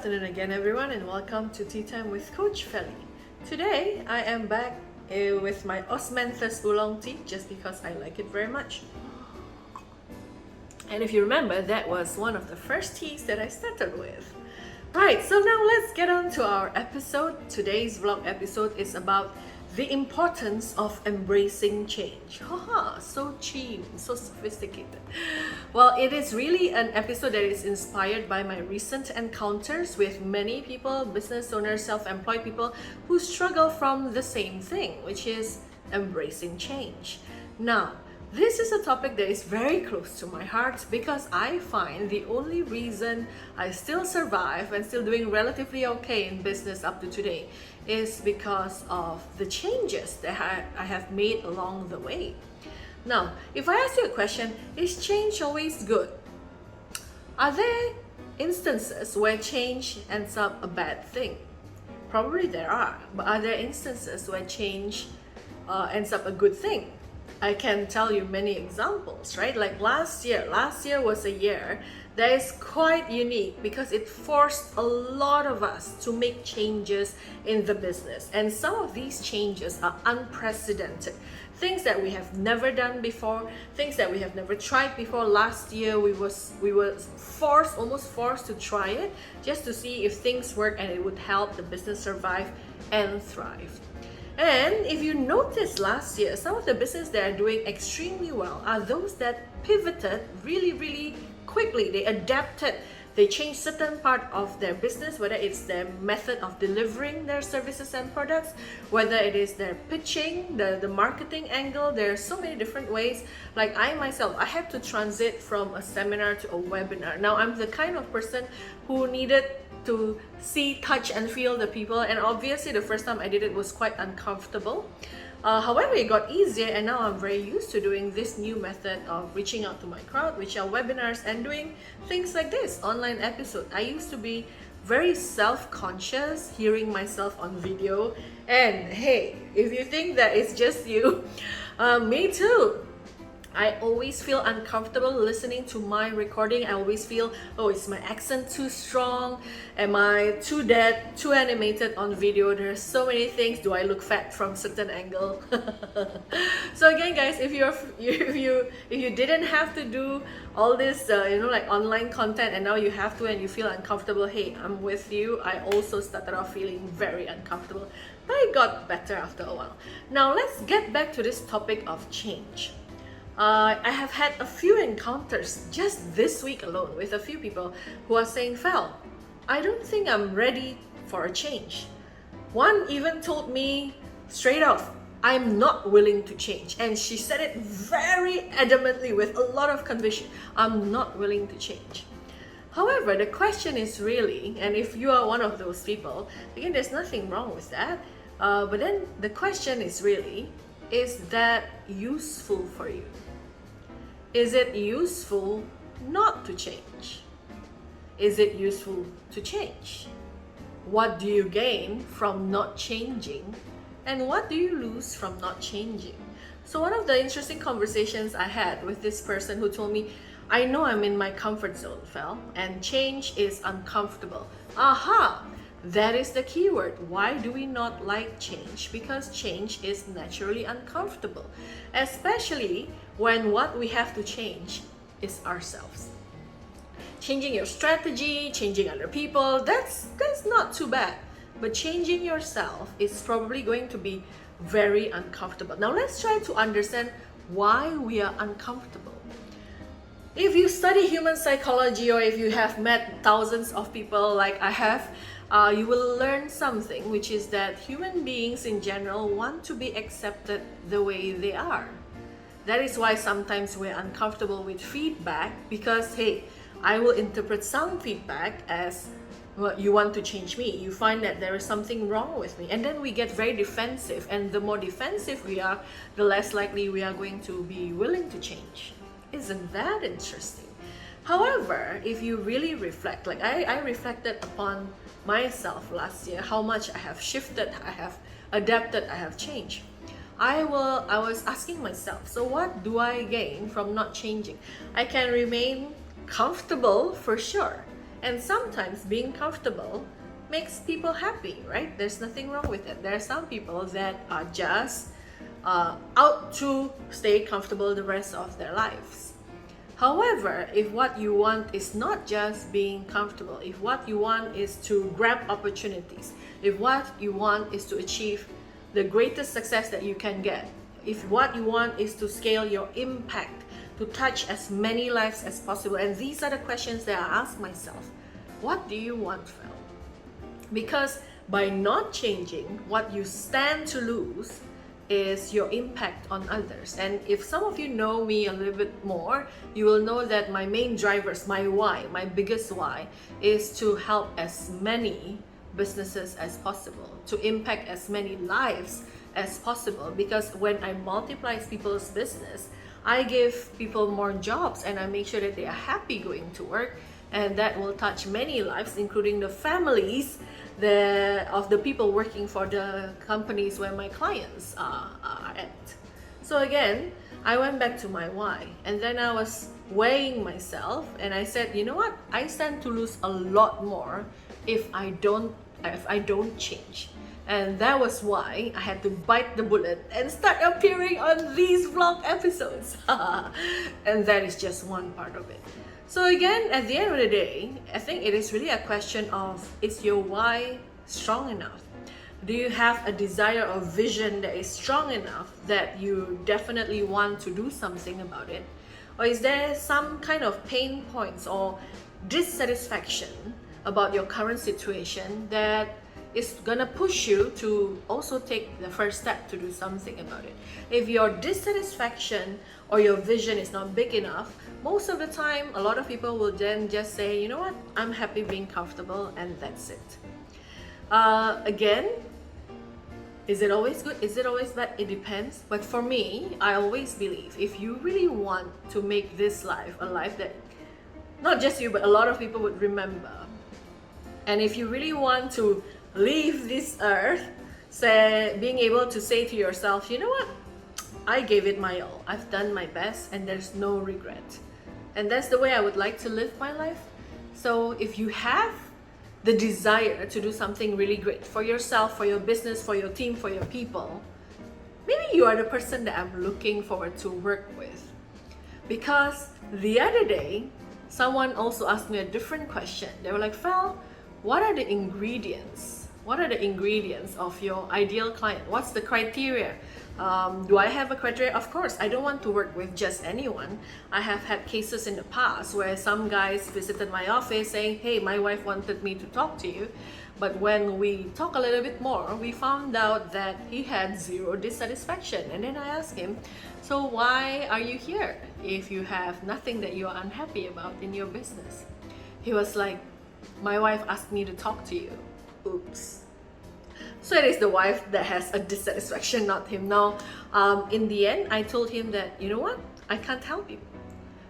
afternoon again, everyone, and welcome to Tea Time with Coach Feli. Today, I am back with my Osmanthus Oolong tea just because I like it very much. And if you remember, that was one of the first teas that I started with. Right, so now let's get on to our episode. Today's vlog episode is about the importance of embracing change. Haha, so cheap, so sophisticated. Well, it is really an episode that is inspired by my recent encounters with many people, business owners, self-employed people who struggle from the same thing, which is embracing change. Now, this is a topic that is very close to my heart because I find the only reason I still survive and still doing relatively okay in business up to today is because of the changes that I have made along the way. Now, if I ask you a question, is change always good? Are there instances where change ends up a bad thing? Probably there are, but are there instances where change ends up a good thing? I can tell you many examples, right? Like last year was a year that is quite unique because it forced a lot of us to make changes in the business. And some of these changes are unprecedented. Things that we have never done before, things that we have never tried before. Last year, we were almost forced to try it just to see if things work and it would help the business survive and thrive. And if you noticed last year, some of the businesses that are doing extremely well are those that pivoted really quickly. They adapted, they changed certain part of their business, whether it's their method of delivering their services and products, whether it is their pitching, the marketing angle. There are so many different ways. Like I myself, I had to transit from a seminar to a webinar. Now I'm the kind of person who needed to see, touch and feel the people, and obviously the first time I did it was quite uncomfortable. However, it got easier and now I'm very used to doing this new method of reaching out to my crowd, which are webinars and doing things like this, online episode. I used to be very self-conscious hearing myself on video, and hey, if you think that it's just you, me too. I always feel uncomfortable listening to my recording. I always feel, oh, is my accent too strong? Am I too dead, too animated on video? There's so many things. Do I look fat from certain angle? So again, guys, if you didn't have to do all this, like online content, and now you have to and you feel uncomfortable, hey, I'm with you. I also started off feeling very uncomfortable, but it got better after a while. Now let's get back to this topic of change. I have had a few encounters just this week alone with a few people who are saying, Fel, I don't think I'm ready for a change. One even told me straight off, I'm not willing to change. And she said it very adamantly with a lot of conviction. I'm not willing to change. However, the question is really, and if you are one of those people, again, there's nothing wrong with that. But then the question is really, is that useful for you? Is it useful not to change? Is it useful to change? What do you gain from not changing? And what do you lose from not changing? So one of the interesting conversations I had with this person who told me, I know I'm in my comfort zone, Fel, and change is uncomfortable. Aha! That is the key word. Why do we not like change? Because change is naturally uncomfortable, especially when what we have to change is ourselves. Changing your strategy, changing other people, that's not too bad. But changing yourself is probably going to be very uncomfortable. Now let's try to understand why we are uncomfortable. If you study human psychology, or if you have met thousands of people like I have, you will learn something, which is that human beings in general want to be accepted the way they are. That is why sometimes we're uncomfortable with feedback because, hey, I will interpret some feedback as, well, you want to change me. You find that there is something wrong with me. And then we get very defensive. And the more defensive we are, the less likely we are going to be willing to change. Isn't that interesting? However, if you really reflect, like I reflected upon myself last year, how much I have shifted, I have adapted, I have changed. I was asking myself, so what do I gain from not changing? I can remain comfortable for sure, And sometimes being comfortable makes people happy, right? There's nothing wrong with it. There are some people that are just out to stay comfortable the rest of their lives. However, if what you want is not just being comfortable, if what you want is to grab opportunities, if what you want is to achieve the greatest success that you can get, if what you want is to scale your impact, to touch as many lives as possible, and these are the questions that I ask myself, what do you want, Phil? Because by not changing, what you stand to lose is your impact on others. And if some of you know me a little bit more, you will know that my main drivers, my why, my biggest why, is to help as many businesses as possible, to impact as many lives as possible. Because when I multiply people's business, I give people more jobs and I make sure that they are happy going to work, and that will touch many lives, including the families of the people working for the companies where my clients are at. So again, I went back to my why, and then I was weighing myself and I said, you know what, I stand to lose a lot more if I don't change. And that was why I had to bite the bullet and start appearing on these vlog episodes. And that is just one part of it. So again, at the end of the day, I think it is really a question of, is your why strong enough? Do you have a desire or vision that is strong enough that you definitely want to do something about it? Or is there some kind of pain points or dissatisfaction about your current situation that is gonna push you to also take the first step to do something about it? If your dissatisfaction or your vision is not big enough, most of the time, a lot of people will then just say, you know what, I'm happy being comfortable, and that's it. Again, is it always good? Is it always bad? It depends. But for me, I always believe if you really want to make this life a life that not just you, but a lot of people would remember, and if you really want to leave this earth, being able to say to yourself, you know what, I gave it my all, I've done my best, and there's no regret. And that's the way I would like to live my life. So if you have the desire to do something really great for yourself, for your business, for your team, for your people, maybe you are the person that I'm looking forward to work with. Because the other day, someone also asked me a different question. They were like, Fel, what are the ingredients? What are the ingredients of your ideal client? What's the criteria? Do I have a criteria? Of course, I don't want to work with just anyone. I have had cases in the past where some guys visited my office saying, hey, my wife wanted me to talk to you. But when we talk a little bit more, we found out that he had zero dissatisfaction. And then I asked him, so why are you here if you have nothing that you are unhappy about in your business? He was like, my wife asked me to talk to you. Oops. So it is the wife that has a dissatisfaction, not him. Now, in the end, I told him that, you know what, I can't help you.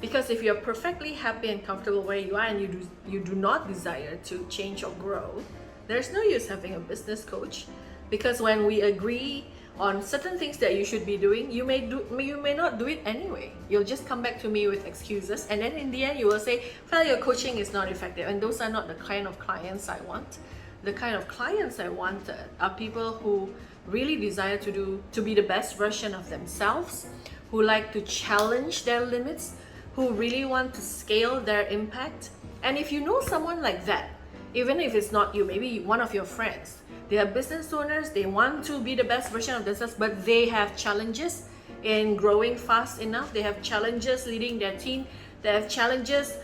Because if you're perfectly happy and comfortable where you are and you do not desire to change or grow, there's no use having a business coach. Because when we agree on certain things that you should be doing, you may not do it anyway. You'll just come back to me with excuses, and then in the end you will say, well, your coaching is not effective. And those are not the kind of clients I want. The kind of clients I wanted are people who really desire to be the best version of themselves, who like to challenge their limits, who really want to scale their impact. And if you know someone like that, even if it's not you, maybe one of your friends, they are business owners, they want to be the best version of themselves, but they have challenges in growing fast enough, they have challenges leading their team, they have challenges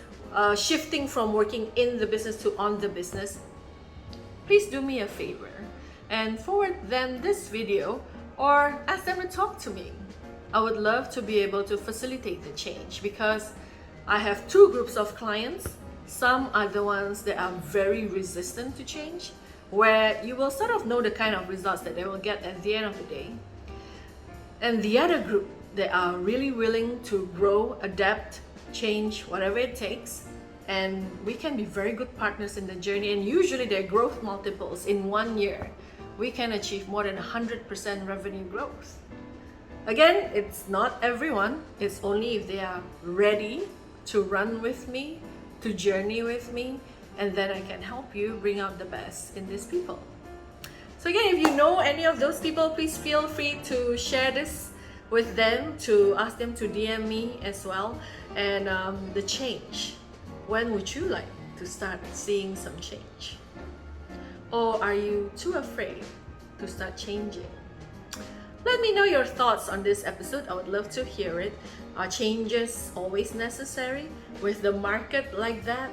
shifting from working in the business to on the business, please do me a favor and forward them this video or ask them to talk to me. I would love to be able to facilitate the change, because I have two groups of clients. Some are the ones that are very resistant to change, where you will sort of know the kind of results that they will get at the end of the day. And the other group that are really willing to grow, adapt, change, whatever it takes. And we can be very good partners in the journey, and usually their growth multiples in 1 year, we can achieve more than 100% revenue growth. Again, it's not everyone, it's only if they are ready to run with me, to journey with me, and then I can help you bring out the best in these people. So again, if you know any of those people, please feel free to share this with them, to ask them to DM me as well. And the change, when would you like to start seeing some change? Or are you too afraid to start changing? Let me know your thoughts on this episode. I would love to hear it. Are changes always necessary? With the market like that,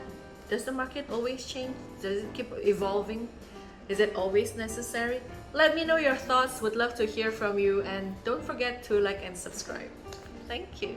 does the market always change? Does it keep evolving? Is it always necessary? Let me know your thoughts. Would love to hear from you, and don't forget to like and subscribe. Thank you.